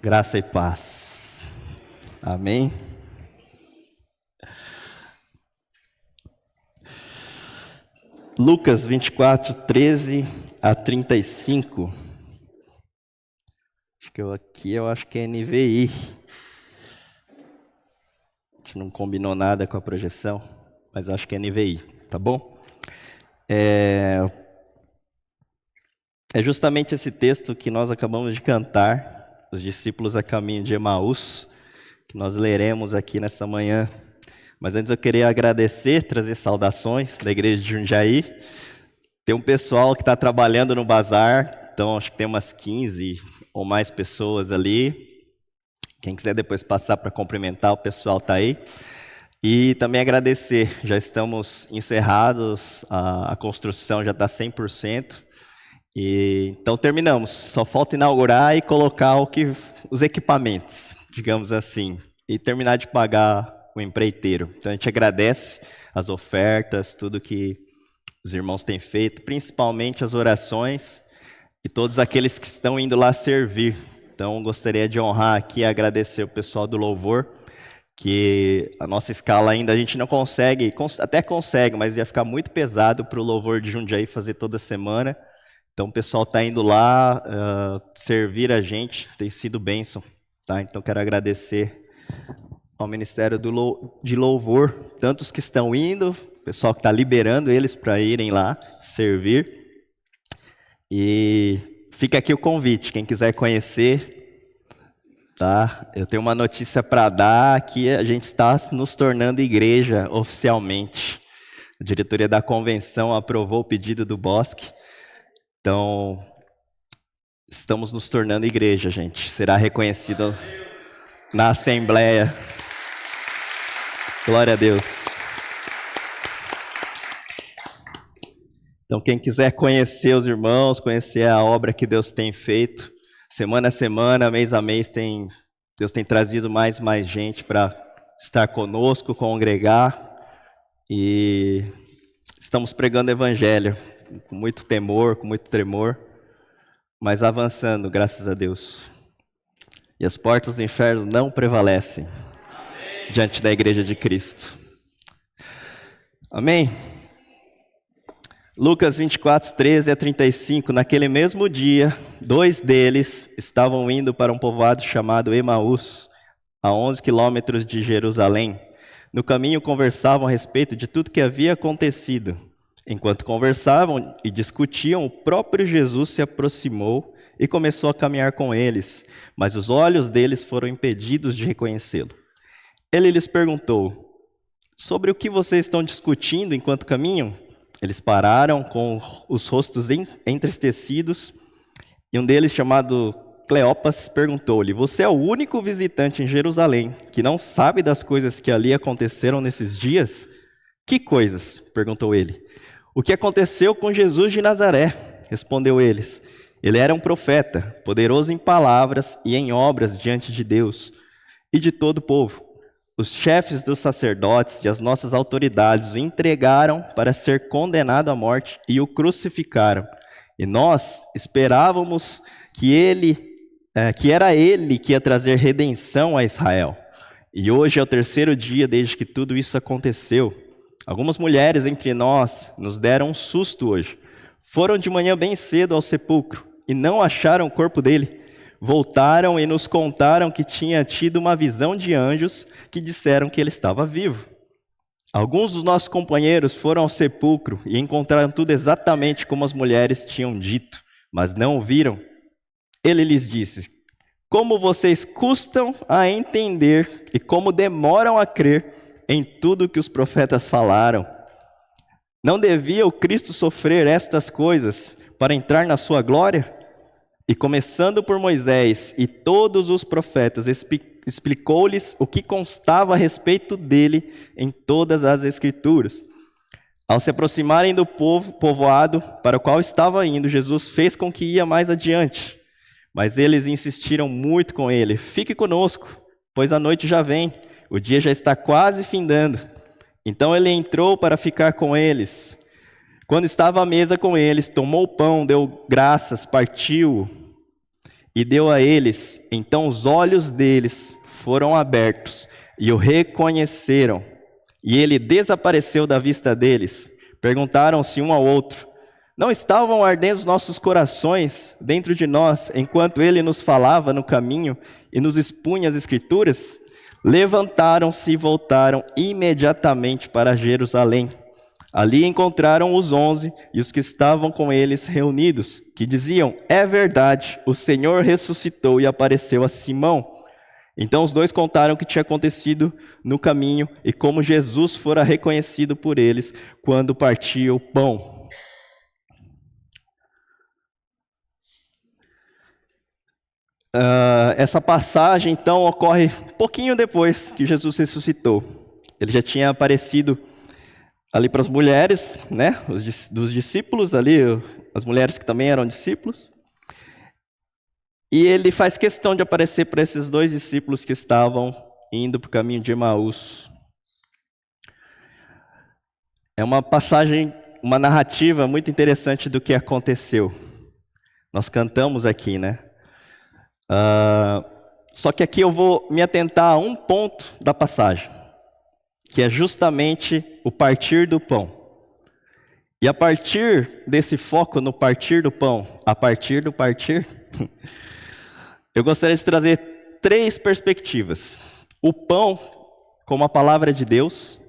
Graça e paz. Amém? Lucas 24, 13 a 35. Eu acho que é NVI. A gente não combinou nada com a projeção, mas acho que é NVI, tá bom? É justamente esse texto que nós acabamos de cantar, os discípulos a caminho de Emaús, que nós leremos aqui nesta manhã. Mas antes eu queria agradecer, trazer saudações da igreja de Jundiaí. Tem um pessoal que está trabalhando no bazar, então acho que tem umas 15 ou mais pessoas ali. Quem quiser depois passar para cumprimentar, o pessoal está aí. E também agradecer, já estamos encerrados, a construção já está 100%. Então terminamos, só falta inaugurar e colocar os equipamentos, digamos assim, e terminar de pagar o empreiteiro. Então a gente agradece as ofertas, tudo que os irmãos têm feito, principalmente as orações e todos aqueles que estão indo lá servir. Então gostaria de honrar aqui e agradecer o pessoal do louvor, que a nossa escala ainda a gente não consegue, até consegue, mas ia ficar muito pesado para o louvor de Jundiaí fazer toda semana. Então o pessoal está indo lá servir a gente, tem sido bênção. Tá? Então quero agradecer ao Ministério de Louvor, tantos que estão indo, o pessoal que está liberando eles para irem lá servir. E fica aqui o convite, quem quiser conhecer, tá? Eu tenho uma notícia para dar, que a gente está nos tornando igreja oficialmente. A diretoria da convenção aprovou o pedido do Bosque. Então, estamos nos tornando igreja, gente. Será reconhecido na Assembleia. Glória a Deus. Então, quem quiser conhecer os irmãos, conhecer a obra que Deus tem feito, semana a semana, mês a mês, Deus tem trazido mais gente para estar conosco, congregar. E estamos pregando o Evangelho com muito temor, com muito tremor, mas avançando, graças a Deus. E as portas do inferno não prevalecem. Amém. Diante da igreja de Cristo. Amém? Lucas 24, 13 a 35. Naquele mesmo dia, 2 deles estavam indo para um povoado chamado Emaús, a 11 quilômetros de Jerusalém. No caminho conversavam a respeito de tudo que havia acontecido. Enquanto conversavam e discutiam, o próprio Jesus se aproximou e começou a caminhar com eles, mas os olhos deles foram impedidos de reconhecê-lo. Ele lhes perguntou: sobre o que vocês estão discutindo enquanto caminham? Eles pararam com os rostos entristecidos, e um deles, chamado Cleopas, perguntou-lhe: você é o único visitante em Jerusalém que não sabe das coisas que ali aconteceram nesses dias? Que coisas? Perguntou ele. O que aconteceu com Jesus de Nazaré? Respondeu eles. Ele era um profeta, poderoso em palavras e em obras diante de Deus e de todo o povo. Os chefes dos sacerdotes e as nossas autoridades o entregaram para ser condenado à morte e o crucificaram. E nós esperávamos que era ele que ia trazer redenção a Israel. E hoje é o 3º dia desde que tudo isso aconteceu. Algumas mulheres entre nós nos deram um susto hoje. Foram de manhã bem cedo ao sepulcro e não acharam o corpo dele. Voltaram e nos contaram que tinha tido uma visão de anjos que disseram que ele estava vivo. Alguns dos nossos companheiros foram ao sepulcro e encontraram tudo exatamente como as mulheres tinham dito, mas não o viram. Ele lhes disse: como vocês custam a entender e como demoram a crer em tudo que os profetas falaram. Não devia o Cristo sofrer estas coisas para entrar na sua glória? E começando por Moisés e todos os profetas, explicou-lhes o que constava a respeito dele em todas as Escrituras. Ao se aproximarem do povoado para o qual estava indo, Jesus fez com que ia mais adiante. Mas eles insistiram muito com ele: fique conosco, pois a noite já vem. O dia já está quase findando. Então ele entrou para ficar com eles. Quando estava à mesa com eles, tomou o pão, deu graças, partiu e deu a eles. Então os olhos deles foram abertos e o reconheceram. E ele desapareceu da vista deles. Perguntaram-se um ao outro: não estavam ardendo os nossos corações dentro de nós, enquanto ele nos falava no caminho e nos expunha as Escrituras? Levantaram-se e voltaram imediatamente para Jerusalém. Ali encontraram os 11 e os que estavam com eles reunidos, que diziam: é verdade, o Senhor ressuscitou e apareceu a Simão. Então os dois contaram o que tinha acontecido no caminho e como Jesus fora reconhecido por eles quando partia o pão. Essa passagem, então, ocorre pouquinho depois que Jesus ressuscitou. Ele já tinha aparecido ali para as mulheres, né, dos discípulos ali, as mulheres que também eram discípulos. E ele faz questão de aparecer para esses dois discípulos que estavam indo para o caminho de Emaús. É uma passagem, uma narrativa muito interessante do que aconteceu. Nós cantamos aqui, né? Só que aqui eu vou me atentar a um ponto da passagem, que é justamente o partir do pão. E a partir desse foco no partir do pão, a partir do partir, eu gostaria de trazer 3 perspectivas. O pão como a palavra de Deus,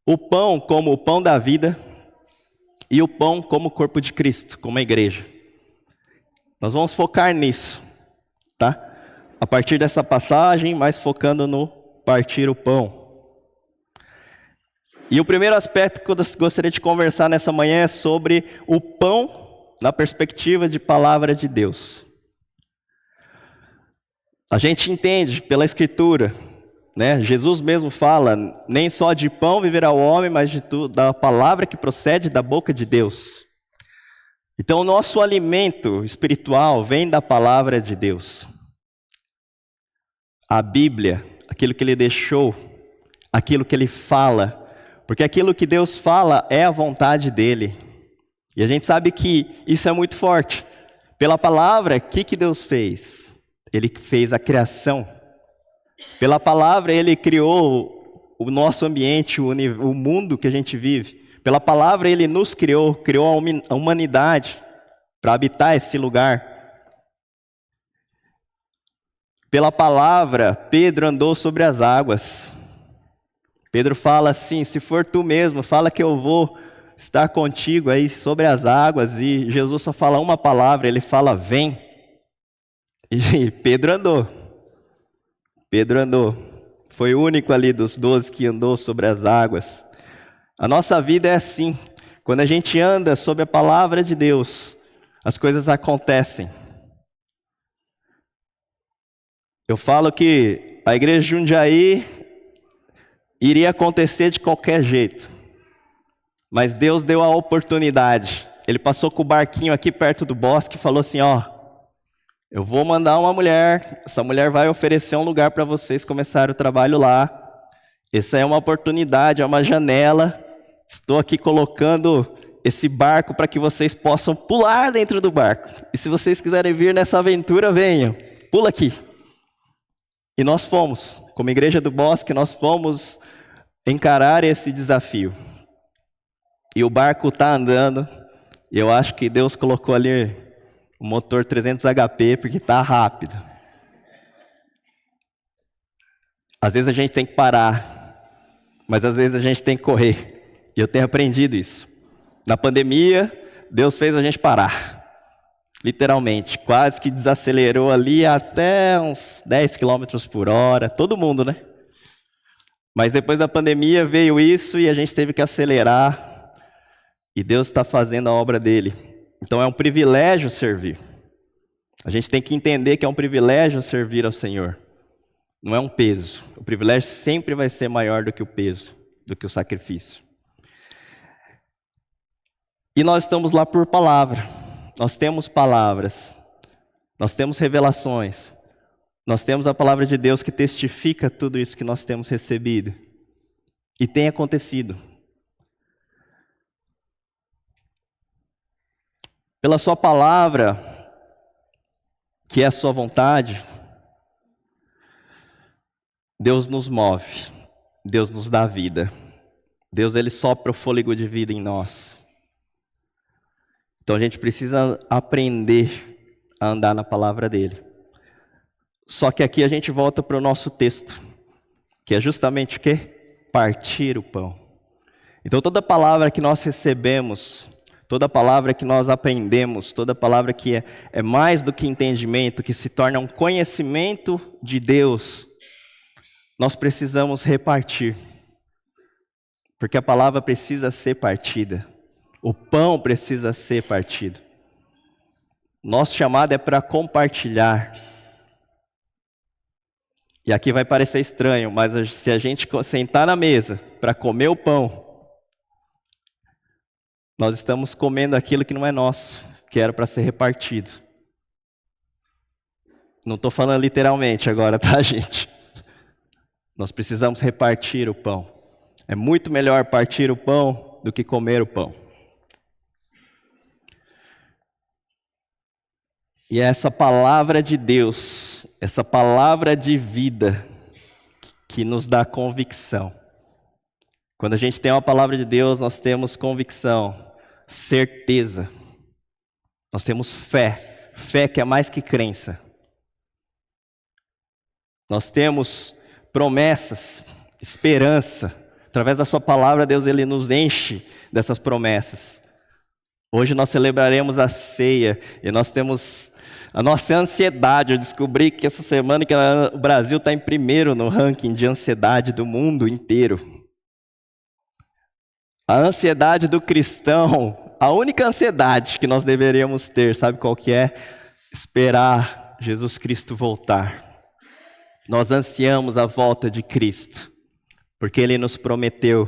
o pão como o pão da vida e o pão como o corpo de Cristo, como a igreja. Nós vamos focar nisso, tá? A partir dessa passagem, mas focando no partir o pão. E o primeiro aspecto que eu gostaria de conversar nessa manhã é sobre o pão na perspectiva de palavra de Deus. A gente entende pela Escritura, né? Jesus mesmo fala: nem só de pão viverá o homem, mas de tudo, da palavra que procede da boca de Deus. Então o nosso alimento espiritual vem da palavra de Deus. A Bíblia, aquilo que Ele deixou, aquilo que Ele fala, porque aquilo que Deus fala é a vontade dEle. E a gente sabe que isso é muito forte. Pela palavra, o que Deus fez? Ele fez a criação. Pela palavra, Ele criou o nosso ambiente, o mundo que a gente vive. Pela palavra, Ele nos criou a humanidade para habitar esse lugar. Pela palavra, Pedro andou sobre as águas. Pedro fala assim: se for tu mesmo, fala que eu vou estar contigo aí sobre as águas. E Jesus só fala uma palavra, ele fala: vem. E Pedro andou. Pedro andou. Foi o único ali dos 12 que andou sobre as águas. A nossa vida é assim. Quando a gente anda sobre a palavra de Deus, as coisas acontecem. Eu falo que a igreja de Jundiaí iria acontecer de qualquer jeito. Mas Deus deu a oportunidade. Ele passou com o barquinho aqui perto do bosque e falou assim: ó, eu vou mandar uma mulher, essa mulher vai oferecer um lugar para vocês começarem o trabalho lá. Essa é uma oportunidade, é uma janela. Estou aqui colocando esse barco para que vocês possam pular dentro do barco. E se vocês quiserem vir nessa aventura, venham. Pula aqui. E nós fomos, como Igreja do Bosque, nós fomos encarar esse desafio. E o barco está andando. E eu acho que Deus colocou ali o motor 300 HP, porque está rápido. Às vezes a gente tem que parar, mas às vezes a gente tem que correr. E eu tenho aprendido isso. Na pandemia, Deus fez a gente parar. Literalmente, quase que desacelerou ali até uns 10 km por hora. Todo mundo, né? Mas depois da pandemia veio isso e a gente teve que acelerar. E Deus está fazendo a obra dele. Então é um privilégio servir. A gente tem que entender que é um privilégio servir ao Senhor. Não é um peso. O privilégio sempre vai ser maior do que o peso, do que o sacrifício. E nós estamos lá por palavra. Nós temos palavras. Nós temos revelações. Nós temos a palavra de Deus que testifica tudo isso que nós temos recebido. E tem acontecido. Pela sua palavra, que é a sua vontade, Deus nos move, Deus nos dá vida. Deus, ele sopra o fôlego de vida em nós. Então a gente precisa aprender a andar na palavra dele. Só que aqui a gente volta para o nosso texto, que é justamente o quê? Partir o pão. Então toda palavra que nós recebemos, toda palavra que nós aprendemos, toda palavra que é mais do que entendimento, que se torna um conhecimento de Deus, nós precisamos repartir. Porque a palavra precisa ser partida. O pão precisa ser partido. Nosso chamado é para compartilhar. E aqui vai parecer estranho, mas se a gente sentar na mesa para comer o pão, nós estamos comendo aquilo que não é nosso, que era para ser repartido. Não estou falando literalmente agora, tá, gente? Nós precisamos repartir o pão. É muito melhor partir o pão do que comer o pão. E é essa palavra de Deus, essa palavra de vida, que nos dá convicção. Quando a gente tem uma palavra de Deus, nós temos convicção, certeza. Nós temos fé, fé que é mais que crença. Nós temos promessas, esperança. Através da sua palavra, Deus, ele nos enche dessas promessas. Hoje nós celebraremos a ceia e nós temos a nossa ansiedade. Eu descobri que essa semana que o Brasil está em primeiro no ranking de ansiedade do mundo inteiro. A ansiedade do cristão, a única ansiedade que nós deveríamos ter, sabe qual que é? Esperar Jesus Cristo voltar. Nós ansiamos a volta de Cristo, porque Ele nos prometeu,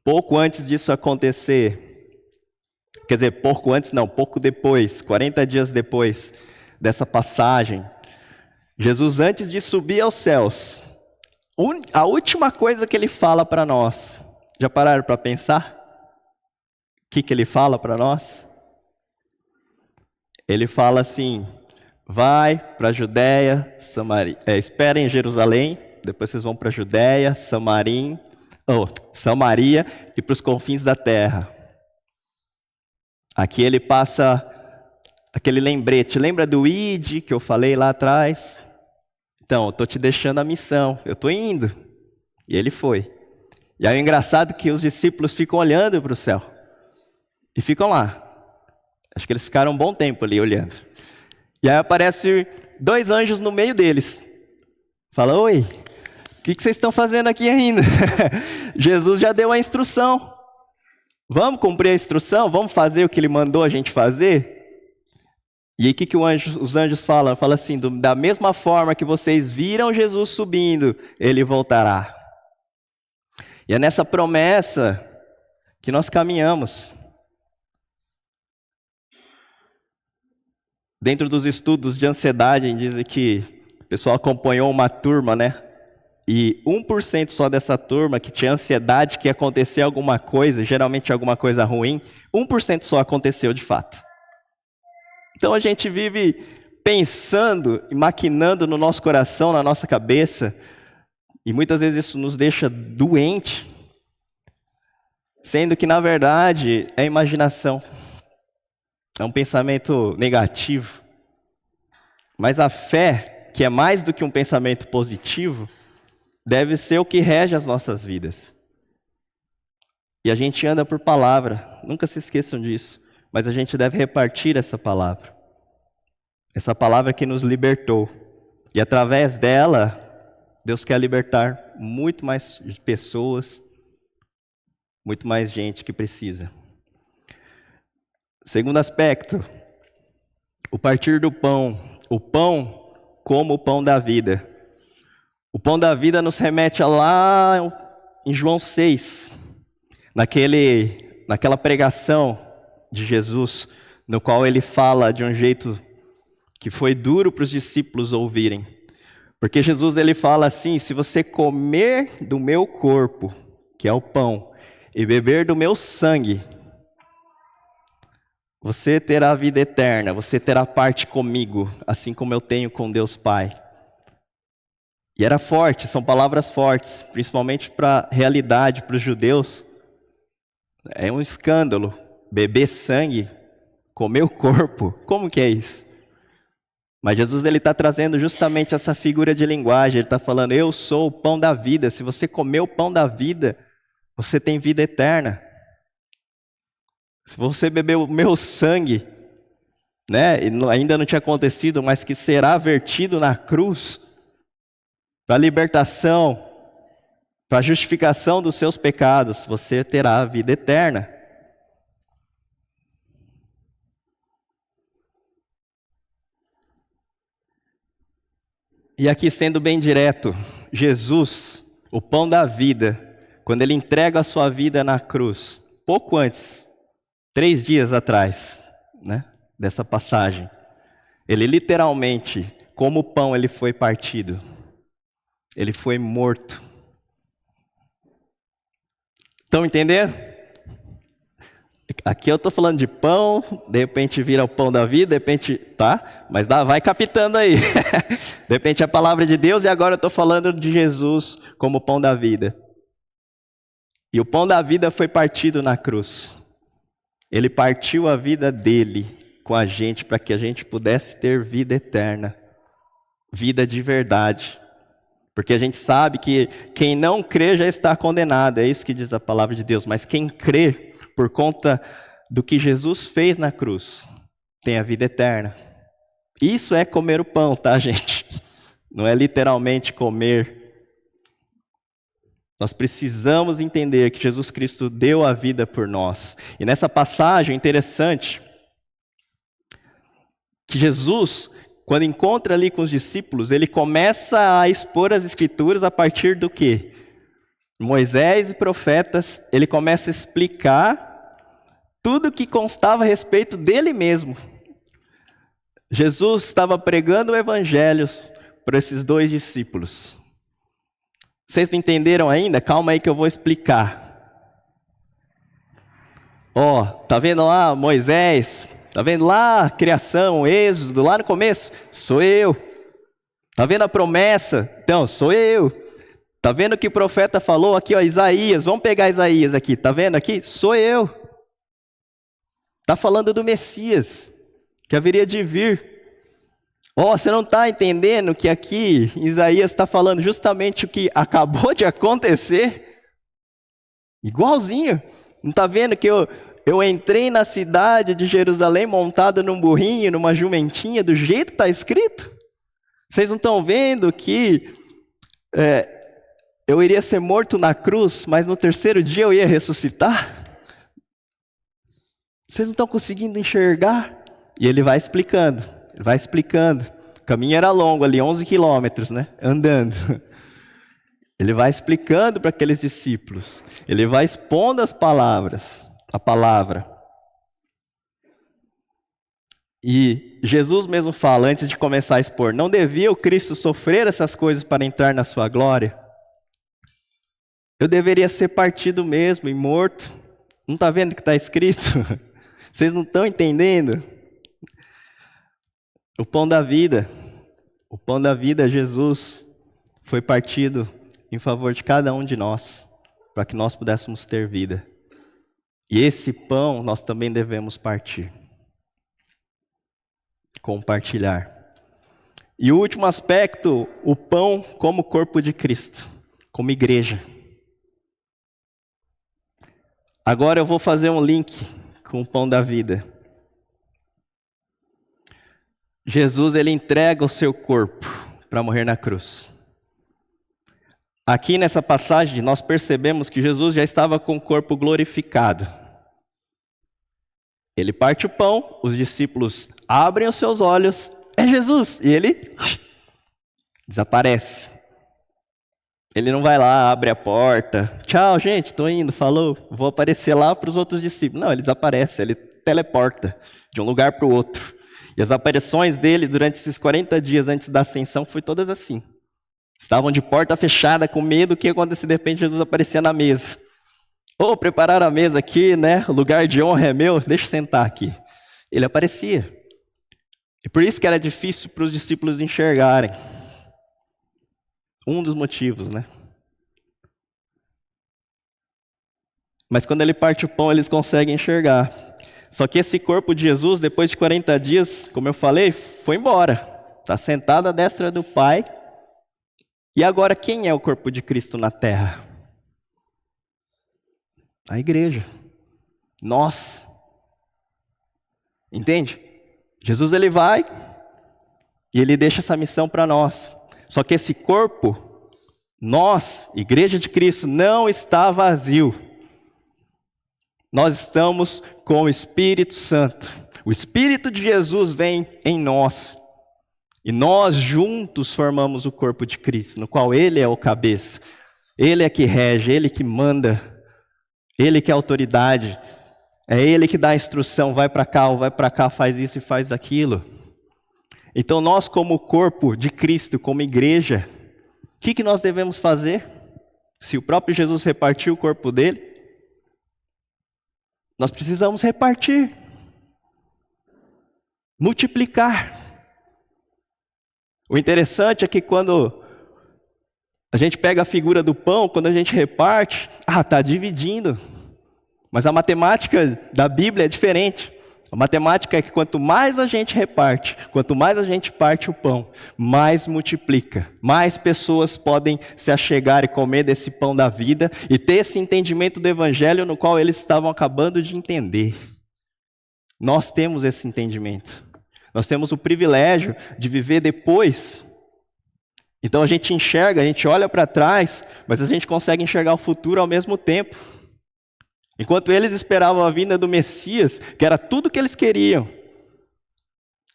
pouco antes disso acontecer, quer dizer, pouco antes não, pouco depois, 40 dias depois dessa passagem, Jesus, antes de subir aos céus, a última coisa que Ele fala para nós, já pararam para pensar? O que Ele fala para nós? Ele fala assim: vai para a Judéia, espera em Jerusalém, depois vocês vão para a Judéia, Samaria e para os confins da terra. Aqui ele passa aquele lembrete, lembra do ID que eu falei lá atrás? Então, eu estou te deixando a missão, eu estou indo. E ele foi. E aí o engraçado é que os discípulos ficam olhando para o céu. E ficam lá. Acho que eles ficaram um bom tempo ali olhando. E aí aparecem 2 anjos no meio deles. Fala: oi, o que vocês estão fazendo aqui ainda? Jesus já deu a instrução. Vamos cumprir a instrução? Vamos fazer o que Ele mandou a gente fazer? E aí o que os anjos falam? Fala assim: da mesma forma que vocês viram Jesus subindo, Ele voltará. E é nessa promessa que nós caminhamos. Dentro dos estudos de ansiedade, dizem que o pessoal acompanhou uma turma, né? E 1% só dessa turma que tinha ansiedade que ia acontecer alguma coisa, geralmente alguma coisa ruim, 1% só aconteceu de fato. Então a gente vive pensando e maquinando no nosso coração, na nossa cabeça, e muitas vezes isso nos deixa doente, sendo que na verdade é imaginação. É um pensamento negativo. Mas a fé, que é mais do que um pensamento positivo, deve ser o que rege as nossas vidas. E a gente anda por palavra, nunca se esqueçam disso. Mas a gente deve repartir essa palavra. Essa palavra que nos libertou. E através dela, Deus quer libertar muito mais pessoas, muito mais gente que precisa. Segundo aspecto, o partir do pão. O pão como o pão da vida. O pão da vida nos remete a lá em João 6, naquela pregação de Jesus, no qual ele fala de um jeito que foi duro para os discípulos ouvirem. Porque Jesus ele fala assim: se você comer do meu corpo, que é o pão, e beber do meu sangue, Você terá a vida eterna, você terá parte comigo, assim como eu tenho com Deus Pai. E era forte, são palavras fortes, principalmente para a realidade, para os judeus. É um escândalo beber sangue, comer o corpo, como que é isso? Mas Jesus ele está trazendo justamente essa figura de linguagem, ele está falando, eu sou o pão da vida, se você comer o pão da vida, você tem vida eterna. Se você beber o meu sangue, né, e ainda não tinha acontecido, mas que será vertido na cruz, para a libertação, para a justificação dos seus pecados, você terá a vida eterna. E aqui sendo bem direto, Jesus, o pão da vida, quando ele entrega a sua vida na cruz, pouco antes, 3 dias atrás, né, dessa passagem, ele literalmente, como pão, ele foi partido. Ele foi morto. Estão entendendo? Aqui eu estou falando de pão, de repente vira o pão da vida, de repente, tá? Mas vai captando aí. De repente é a palavra de Deus e agora eu estou falando de Jesus como pão da vida. E o pão da vida foi partido na cruz. Ele partiu a vida dele com a gente para que a gente pudesse ter vida eterna. Vida de verdade. Porque a gente sabe que quem não crê já está condenado, é isso que diz a palavra de Deus. Mas quem crê, por conta do que Jesus fez na cruz, tem a vida eterna. Isso é comer o pão, tá, gente? Não é literalmente comer. Nós precisamos entender que Jesus Cristo deu a vida por nós. E nessa passagem, interessante, que Jesus, quando encontra ali com os discípulos, ele começa a expor as escrituras a partir do quê? Moisés e profetas, ele começa a explicar tudo o que constava a respeito dele mesmo. Jesus estava pregando o evangelho para esses 2 discípulos. Vocês não entenderam ainda? Calma aí que eu vou explicar. Ó, tá vendo lá Moisés? Tá vendo lá a criação, o êxodo, lá no começo? Sou eu. Tá vendo a promessa? Então, sou eu. Tá vendo o que o profeta falou aqui, ó, Isaías? Vamos pegar Isaías aqui, tá vendo aqui? Sou eu. Tá falando do Messias, que haveria de vir. Ó, você não está entendendo que aqui Isaías está falando justamente o que acabou de acontecer? Igualzinho. Não está vendo que eu entrei na cidade de Jerusalém montado num burrinho, numa jumentinha, do jeito que está escrito? Vocês não estão vendo que eu iria ser morto na cruz, mas no 3º dia eu ia ressuscitar? Vocês não estão conseguindo enxergar? E ele vai explicando, O caminho era longo ali, 11 quilômetros, né? Andando. Ele vai explicando para aqueles discípulos. Ele vai expondo as palavras, a palavra. E Jesus mesmo fala, antes de começar a expor, não devia o Cristo sofrer essas coisas para entrar na sua glória? Eu deveria ser partido mesmo e morto. Não está vendo o que está escrito? Vocês não estão entendendo? O pão da vida, Jesus, foi partido em favor de cada um de nós, para que nós pudéssemos ter vida. E esse pão nós também devemos partir. Compartilhar. E o último aspecto, o pão como corpo de Cristo, como igreja. Agora eu vou fazer um link com o pão da vida. Jesus, ele entrega o seu corpo para morrer na cruz. Aqui nessa passagem nós percebemos que Jesus já estava com o corpo glorificado. Ele parte o pão, os discípulos abrem os seus olhos, é Jesus, e ele desaparece. Ele não vai lá, abre a porta, tchau gente, estou indo, falou, vou aparecer lá para os outros discípulos. Não, ele desaparece, ele teleporta de um lugar para o outro. E as aparições dele durante esses 40 dias antes da ascensão foi todas assim. Estavam de porta fechada, com medo, o que acontecia? De repente Jesus aparecia na mesa. Prepararam a mesa aqui, né? O lugar de honra é meu, deixa eu sentar aqui. Ele aparecia. E por isso que era difícil para os discípulos enxergarem. Um dos motivos, né? Mas quando ele parte o pão, eles conseguem enxergar. Só que esse corpo de Jesus, depois de 40 dias, como eu falei, foi embora. Está sentado à destra do Pai. E agora, quem é o corpo de Cristo na terra? A igreja. Nós. Entende? Jesus ele vai e ele deixa essa missão para nós. Só que esse corpo, nós, igreja de Cristo, não está vazio. Nós estamos com o Espírito Santo. O Espírito de Jesus vem em nós. E nós juntos formamos o corpo de Cristo, no qual Ele é o cabeça. Ele é que rege, Ele que manda. Ele que é autoridade. É Ele que dá a instrução, vai para cá ou vai para cá, faz isso e faz aquilo. Então nós como corpo de Cristo, como igreja, o que nós devemos fazer? Se o próprio Jesus repartiu o corpo dele, nós precisamos repartir. Multiplicar. O interessante é que quando a gente pega a figura do pão, quando a gente reparte, está dividindo. Mas a matemática da Bíblia é diferente. A matemática é que quanto mais a gente reparte, quanto mais a gente parte o pão, mais multiplica. Mais pessoas podem se achegar e comer desse pão da vida e ter esse entendimento do Evangelho no qual eles estavam acabando de entender. Nós temos esse entendimento. Nós temos o privilégio de viver depois. Então a gente enxerga, a gente olha para trás, mas a gente consegue enxergar o futuro ao mesmo tempo. Enquanto eles esperavam a vinda do Messias, que era tudo que eles queriam,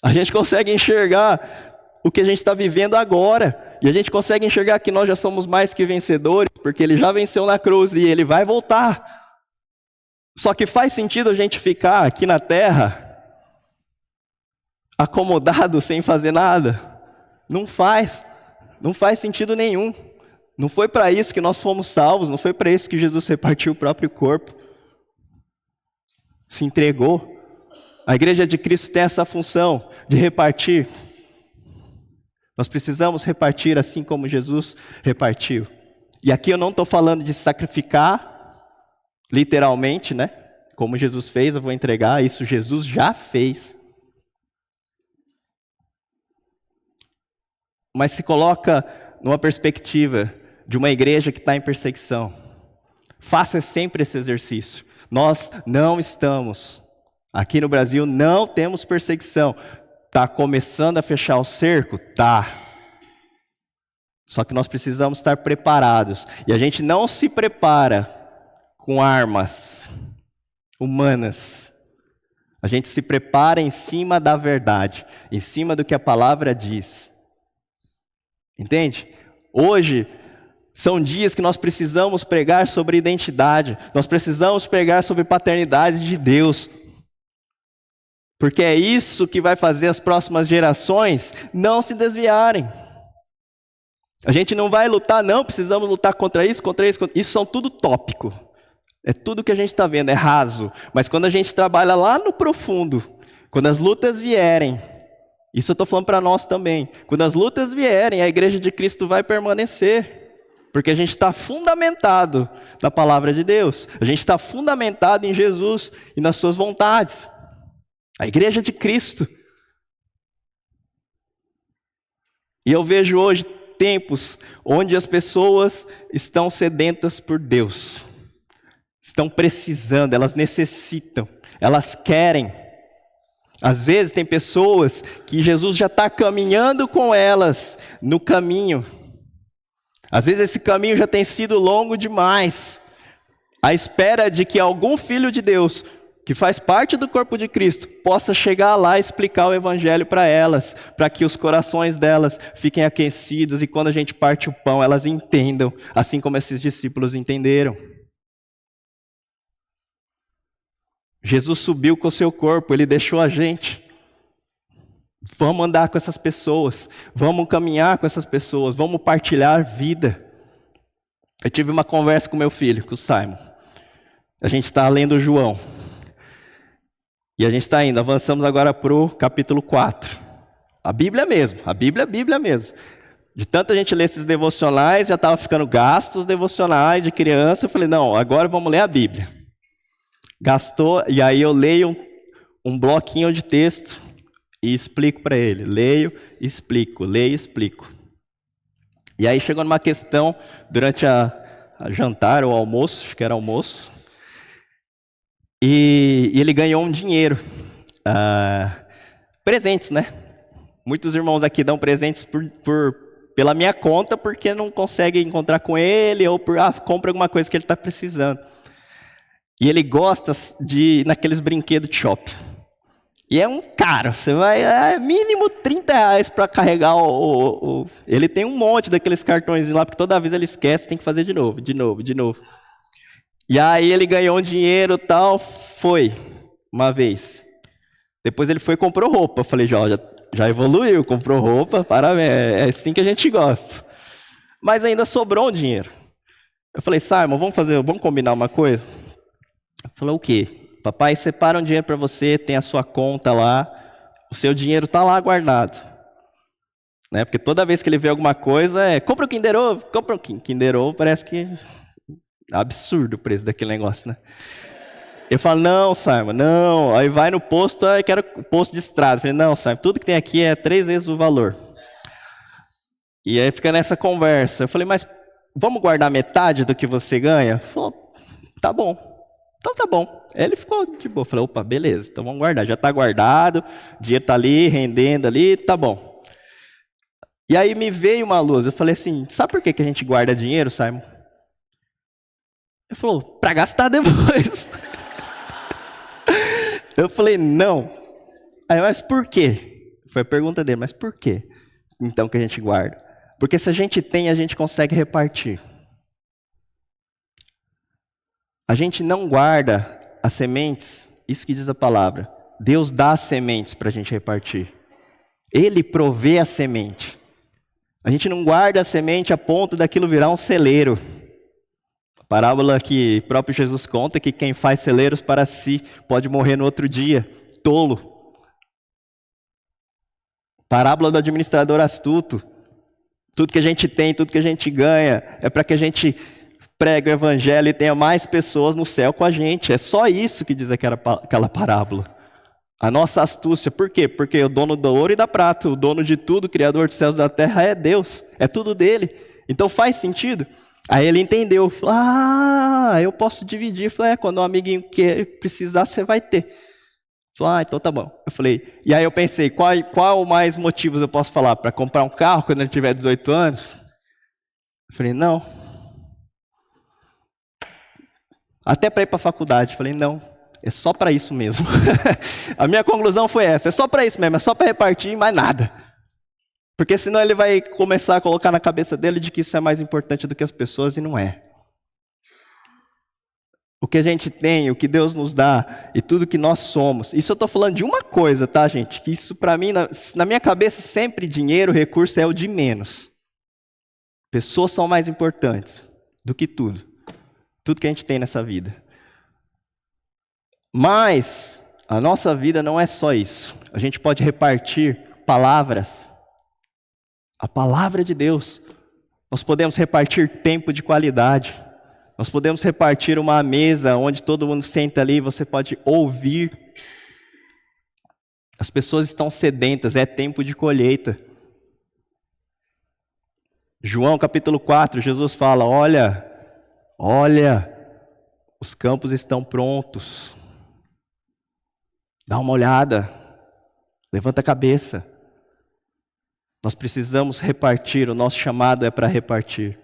a gente consegue enxergar o que a gente está vivendo agora. E a gente consegue enxergar que nós já somos mais que vencedores, porque Ele já venceu na cruz e Ele vai voltar. Só que faz sentido a gente ficar aqui na terra, acomodado, sem fazer nada? Não faz sentido nenhum. Não foi para isso que nós fomos salvos, não foi para isso que Jesus repartiu o próprio corpo. Se entregou. A igreja de Cristo tem essa função de repartir. Nós precisamos repartir assim como Jesus repartiu. E aqui eu não estou falando de sacrificar, literalmente, né? Como Jesus fez, eu vou entregar. Isso Jesus já fez. Mas se coloca numa perspectiva de uma igreja que está em perseguição. Faça sempre esse exercício. Nós não estamos, aqui no Brasil não temos perseguição. Está começando a fechar o cerco? Tá. Só que nós precisamos estar preparados. E a gente não se prepara com armas humanas. A gente se prepara em cima da verdade, em cima do que a palavra diz. Entende? Hoje são dias que nós precisamos pregar sobre identidade. Nós precisamos pregar sobre paternidade de Deus. Porque é isso que vai fazer as próximas gerações não se desviarem. A gente não vai lutar, não, precisamos lutar contra isso, contra isso. Isso são tudo tópico. É tudo que a gente está vendo, é raso. Mas quando a gente trabalha lá no profundo, quando as lutas vierem, isso eu estou falando para nós também. Quando as lutas vierem, a igreja de Cristo vai permanecer. Porque a gente está fundamentado na palavra de Deus. A gente está fundamentado em Jesus e nas suas vontades. A igreja de Cristo. E eu vejo hoje tempos onde as pessoas estão sedentas por Deus. Estão precisando, elas necessitam, elas querem. Às vezes tem pessoas que Jesus já está caminhando com elas no caminho. Às vezes esse caminho já tem sido longo demais. À espera de que algum filho de Deus, que faz parte do corpo de Cristo, possa chegar lá e explicar o evangelho para elas, para que os corações delas fiquem aquecidos e quando a gente parte o pão, elas entendam, assim como esses discípulos entenderam. Jesus subiu com o seu corpo, Ele deixou a gente. Vamos andar com essas pessoas, vamos caminhar com essas pessoas, vamos partilhar vida. Eu tive uma conversa com meu filho, com o Simon. A gente está lendo João. E a gente está indo, avançamos agora para o capítulo 4. A Bíblia mesmo, a Bíblia mesmo. De tanta gente ler esses devocionais, já estava ficando gastos os devocionais de criança. Eu falei, não, agora vamos ler a Bíblia. Gastou, e aí eu leio um bloquinho de texto e explico para ele. Leio, explico, leio, explico. E aí chegou numa questão, durante a jantar ou almoço, acho que era almoço, e ele ganhou um dinheiro. Presentes, né? Muitos irmãos aqui dão presentes pela minha conta, porque não conseguem encontrar com ele, ou compra alguma coisa que ele está precisando. E ele gosta de ir naqueles brinquedos de shopping. E é um caro, você vai, mínimo R$30 para carregar Ele tem um monte daqueles cartões lá, porque toda vez ele esquece, tem que fazer de novo. E aí ele ganhou um dinheiro e tal, foi, uma vez. Depois ele foi e comprou roupa. Eu falei, já evoluiu, comprou roupa, parabéns, é assim que a gente gosta. Mas ainda sobrou um dinheiro. Eu falei, Simon, vamos combinar uma coisa? Ele falou, o quê? Papai separa um dinheiro para você, tem a sua conta lá, o seu dinheiro está lá guardado. Né? Porque toda vez que ele vê alguma coisa, compra o Kinder Ovo, Kinder Ovo, parece que é absurdo o preço daquele negócio, né? Eu falo, não, Simon, não. Aí vai no posto, eu quero posto de estrada. Eu falei, não, Simon, tudo que tem aqui é 3 vezes o valor. E aí fica nessa conversa. Eu falei, mas vamos guardar metade do que você ganha? Ele falou, tá bom. Então tá bom. Ele ficou de boa. Eu falei, opa, beleza, então vamos guardar. Já está guardado, o dinheiro está ali, rendendo ali, tá bom. E aí me veio uma luz. Eu falei assim, sabe por que a gente guarda dinheiro, Simon? Ele falou, para gastar depois. Eu falei, não. Aí, mas por quê? Foi a pergunta dele, mas por quê? Então que a gente guarda. Porque se a gente tem, a gente consegue repartir. A gente não guarda as sementes, isso que diz a palavra. Deus dá as sementes para a gente repartir. Ele provê a semente. A gente não guarda a semente a ponto daquilo virar um celeiro. A parábola que o próprio Jesus conta que quem faz celeiros para si pode morrer no outro dia. Tolo. Parábola do administrador astuto. Tudo que a gente tem, tudo que a gente ganha, é para que a gente pregue o evangelho e tenha mais pessoas no céu com a gente. É só isso que diz aquela parábola. A nossa astúcia, por quê? Porque o dono do ouro e da prata, o dono de tudo, o criador dos céus e da terra é Deus. É tudo dele. Então faz sentido. Aí ele entendeu. Falou, eu posso dividir. Falei, quando um amiguinho precisar, você vai ter. Falei, então tá bom. Eu falei, e aí eu pensei, qual mais motivos eu posso falar? Para comprar um carro quando ele tiver 18 anos? Eu falei, não. Até para ir para a faculdade. Falei, não, é só para isso mesmo. A minha conclusão foi essa, é só para isso mesmo, é só para repartir e mais nada. Porque senão ele vai começar a colocar na cabeça dele de que isso é mais importante do que as pessoas e não é. O que a gente tem, o que Deus nos dá e tudo que nós somos. Isso eu estou falando de uma coisa, tá, gente? Que isso para mim, na minha cabeça, sempre dinheiro, recurso é o de menos. Pessoas são mais importantes do que tudo. Tudo que a gente tem nessa vida. Mas a nossa vida não é só isso. A gente pode repartir palavras. A palavra de Deus. Nós podemos repartir tempo de qualidade. Nós podemos repartir uma mesa onde todo mundo senta ali e você pode ouvir. As pessoas estão sedentas, é tempo de colheita. João capítulo 4, Jesus fala, olha, os campos estão prontos. Dá uma olhada, levanta a cabeça. Nós precisamos repartir, o nosso chamado é para repartir.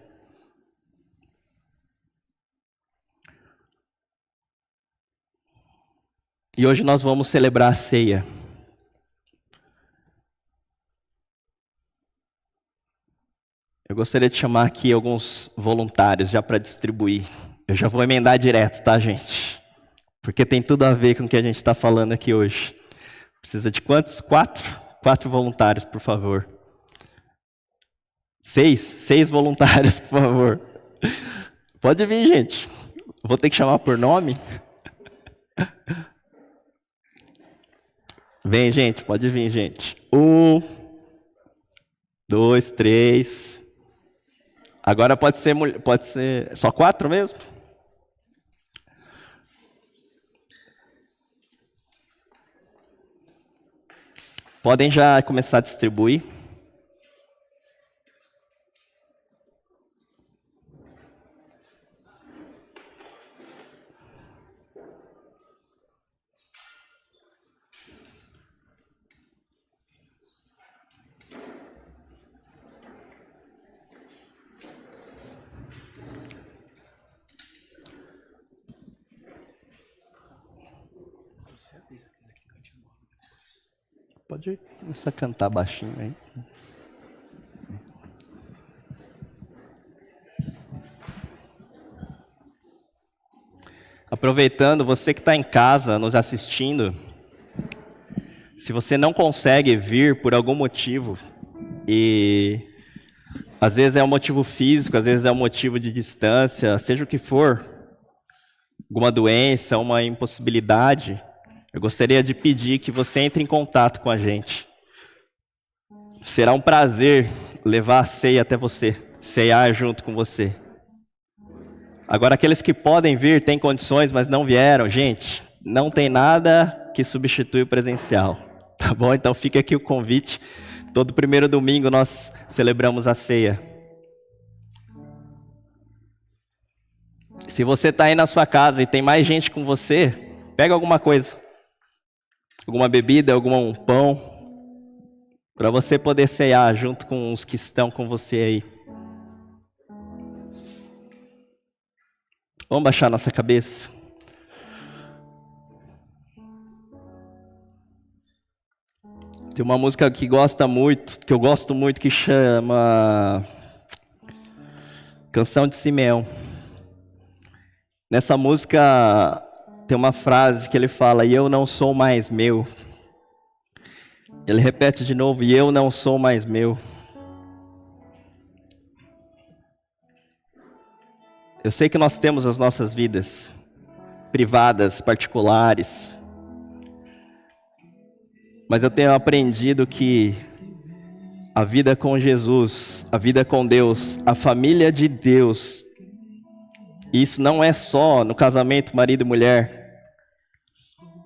E hoje nós vamos celebrar a ceia. Eu gostaria de chamar aqui alguns voluntários já para distribuir. Eu já vou emendar direto, tá, gente? Porque tem tudo a ver com o que a gente está falando aqui hoje. Precisa de quantos? 4? 4 voluntários, por favor. 6 voluntários, por favor. Pode vir, gente. Vou ter que chamar por nome. Vem, gente, pode vir, gente. 1, 2, 3. Agora pode ser só 4 mesmo? Podem já começar a distribuir. Pode começar a cantar baixinho aí. Aproveitando, você que está em casa nos assistindo, se você não consegue vir por algum motivo, e às vezes é um motivo físico, às vezes é um motivo de distância, seja o que for, alguma doença, uma impossibilidade, eu gostaria de pedir que você entre em contato com a gente. Será um prazer levar a ceia até você, ceiar junto com você. Agora, aqueles que podem vir, têm condições, mas não vieram, gente, não tem nada que substitui o presencial, tá bom? Então fica aqui o convite. Todo primeiro domingo nós celebramos a ceia. Se você está aí na sua casa e tem mais gente com você, pega alguma coisa. Alguma bebida, algum pão, para você poder ceiar junto com os que estão com você aí. Vamos baixar nossa cabeça. Tem uma música que eu gosto muito, que chama Canção de Simeão. Nessa música tem uma frase que ele fala: e eu não sou mais meu. Ele repete de novo: e eu não sou mais meu. Eu sei que nós temos as nossas vidas privadas, particulares, mas eu tenho aprendido que a vida com Jesus, a vida com Deus, a família de Deus, isso não é só no casamento marido e mulher,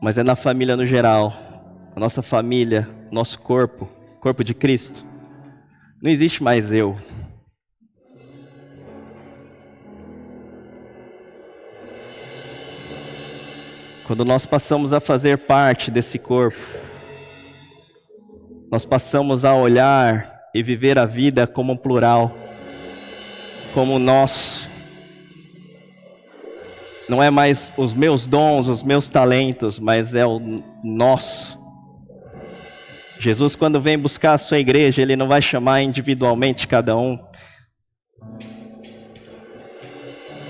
mas é na família no geral. A nossa família, nosso corpo, corpo de Cristo. Não existe mais eu. Quando nós passamos a fazer parte desse corpo, nós passamos a olhar e viver a vida como um plural, como nosso. Não é mais os meus dons, os meus talentos, mas é o nosso. Jesus, quando vem buscar a sua igreja, Ele não vai chamar individualmente cada um,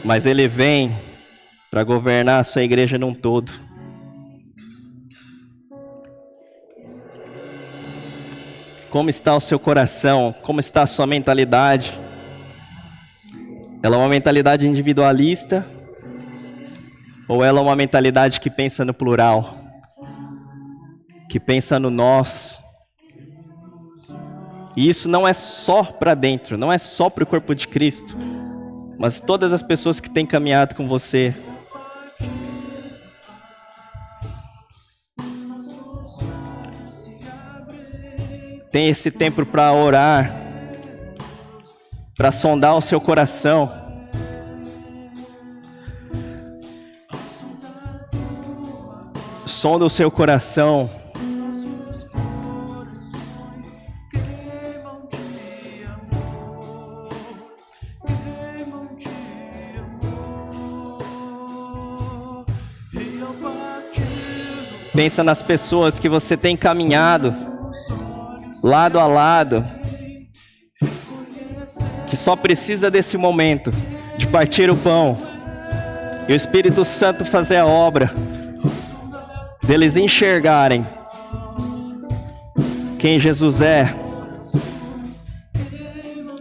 mas Ele vem para governar a sua igreja num todo. Como está o seu coração? Como está a sua mentalidade? Ela é uma mentalidade individualista? Ou ela é uma mentalidade que pensa no plural? Que pensa no nós? E isso não é só para dentro, não é só para o corpo de Cristo, mas todas as pessoas que têm caminhado com você. Tem esse tempo para orar, para sondar o seu coração. Sonda o seu coração. Pensa nas pessoas que você tem caminhado lado a lado, que só precisa desse momento de partir o pão e o Espírito Santo fazer a obra, deles enxergarem quem Jesus é,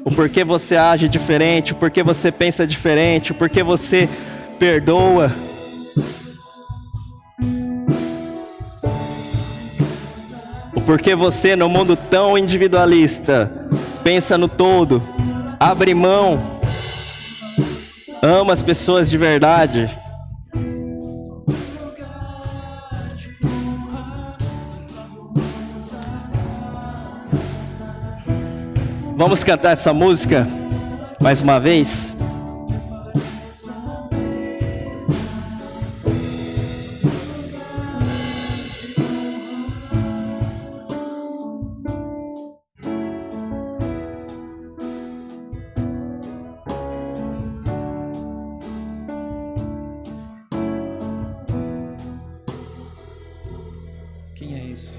o porquê você age diferente, o porquê você pensa diferente, o porquê você perdoa. Porque você, no mundo tão individualista, pensa no todo, abre mão, ama as pessoas de verdade. Vamos cantar essa música mais uma vez? Quem é esse?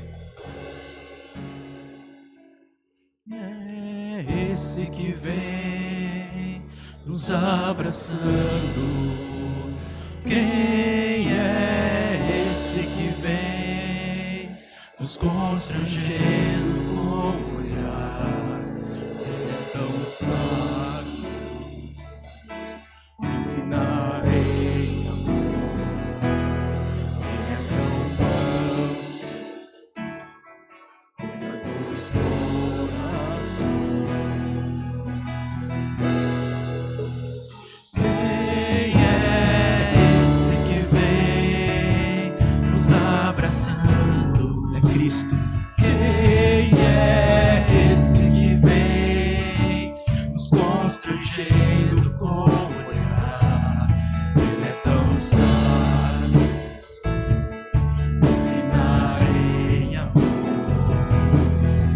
É esse que vem nos abraçando. Quem é esse que vem nos constrangendo com o olhar? Ele é tão sábio, ensinarei amor. Ele é tão manso, cuida dos corações. Quem é esse que vem nos abraçando? É Cristo. Quem é esse que vem nos constrangendo com o olhar? Ele é tão sábio, ensinarei amor.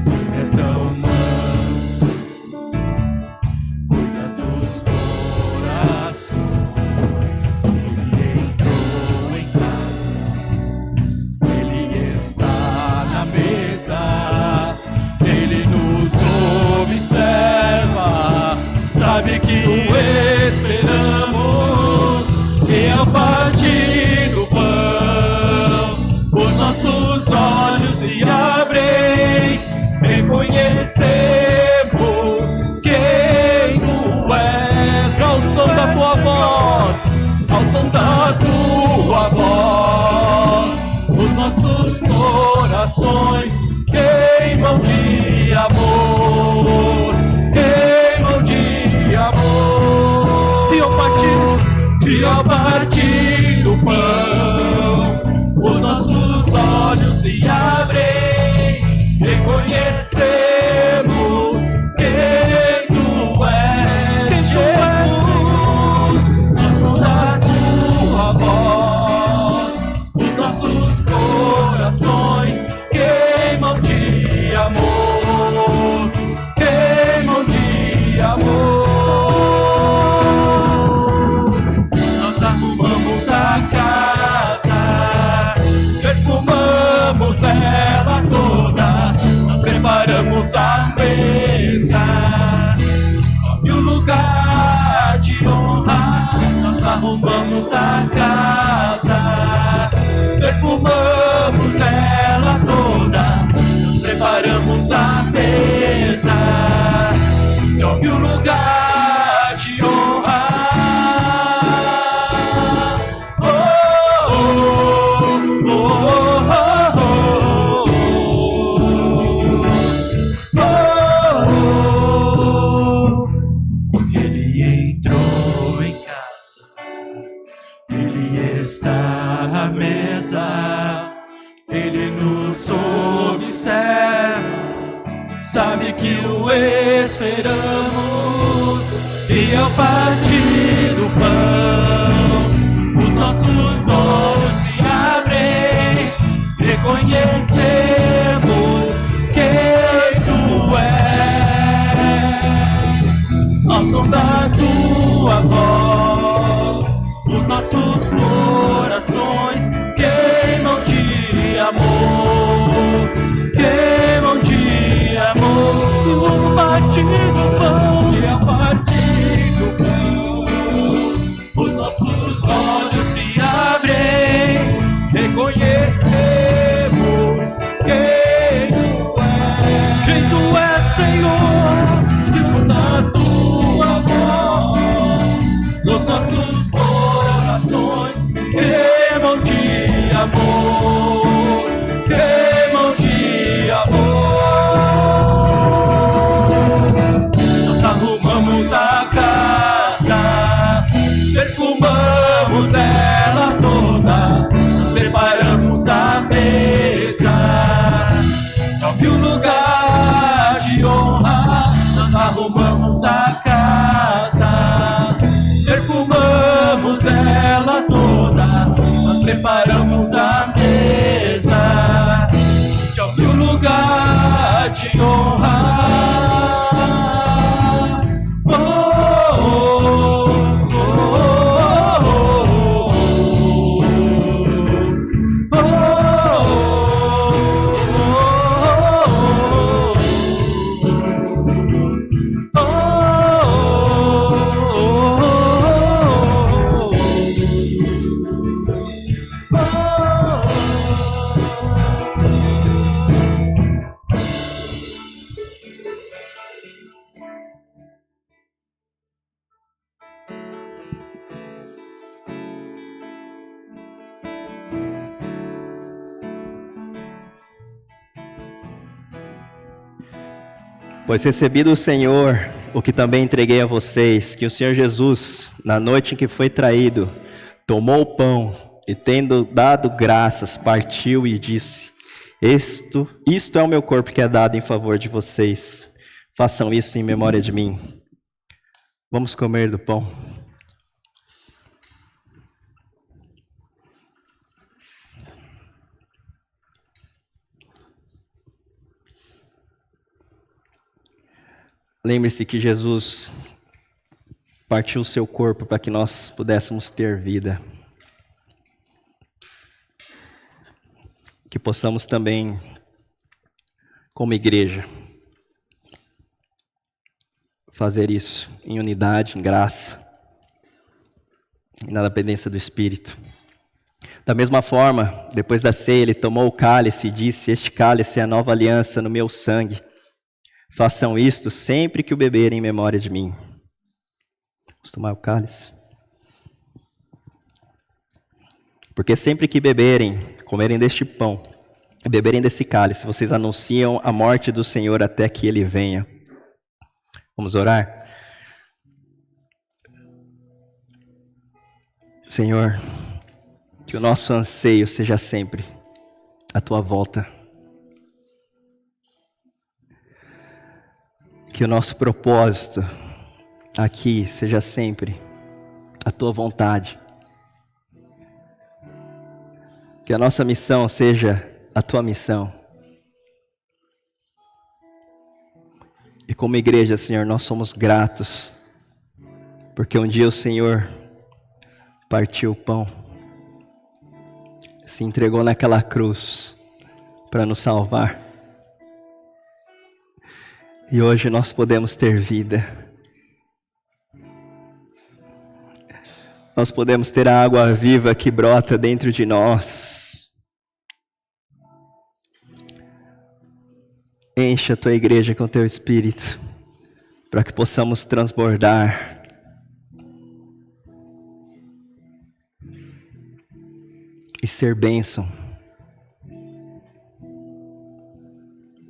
Ele é tão manso, cuida dos corações. Ele entrou em casa, ele está na mesa, ele nos observa, sabe que o esperamos, e ao partir do pão, os nossos olhos se abrem, reconhecemos quem tu és, ao som da tua voz, ao som da tua voz, os nossos corações queimam de amor, queimam de amor. E ao partir do pão, os nossos olhos se abrem, reconhecemos quem tu és, Jesus, ao som da tua voz, os nossos corações queimam de amor, queimam de amor. Nós arrumamos a casa, perfumamos ela toda, nós preparamos a mesa e um lugar de honra. Nós arrumamos a casa, perfumamos ela toda, nós preparamos a mesa de um lugar de honra. Ele entrou em casa, ele está na mesa, ele nos observa, sabe que o esperamos, e ao partir do pão, os nossos olhos se abrem, reconhecemos quem tu és, ao som da tua voz, os nossos corações queimam de amor, queimam de amor. E a partir do pão, os nossos olhos se abrem, estamos à mesa, te abre um lugar de honra. Pois recebi do Senhor o que também entreguei a vocês, que o Senhor Jesus, na noite em que foi traído, tomou o pão e, tendo dado graças, partiu e disse: Isto é o meu corpo que é dado em favor de vocês. Façam isso em memória de mim. Vamos comer do pão. Lembre-se que Jesus partiu o seu corpo para que nós pudéssemos ter vida. Que possamos também, como igreja, fazer isso em unidade, em graça, e na dependência do Espírito. Da mesma forma, depois da ceia, ele tomou o cálice e disse: Este cálice é a nova aliança no meu sangue. Façam isto sempre que o beberem em memória de mim. Vamos tomar o cálice. Porque sempre que beberem, comerem deste pão, e beberem desse cálice, vocês anunciam a morte do Senhor até que Ele venha. Vamos orar? Senhor, que o nosso anseio seja sempre a Tua volta. Que o nosso propósito aqui seja sempre a Tua vontade. Que a nossa missão seja a Tua missão. E como igreja, Senhor, nós somos gratos, porque um dia o Senhor partiu o pão, se entregou naquela cruz para nos salvar. E hoje nós podemos ter vida. Nós podemos ter a água viva que brota dentro de nós. Enche a Tua igreja com Teu Espírito, para que possamos transbordar. E ser bênção.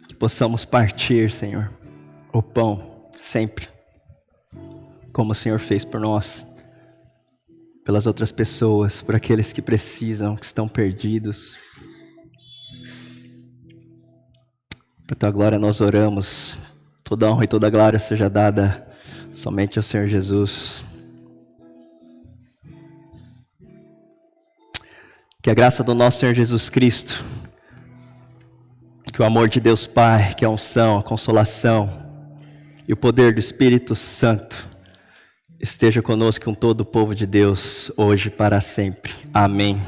Que possamos partir, Senhor, o pão, sempre, como o Senhor fez por nós, pelas outras pessoas, por aqueles que precisam, que estão perdidos. Para Tua glória nós oramos, toda honra e toda glória seja dada somente ao Senhor Jesus. Que a graça do nosso Senhor Jesus Cristo, que o amor de Deus Pai, que a unção, a consolação e o poder do Espírito Santo esteja conosco com todo o povo de Deus, hoje e para sempre. Amém.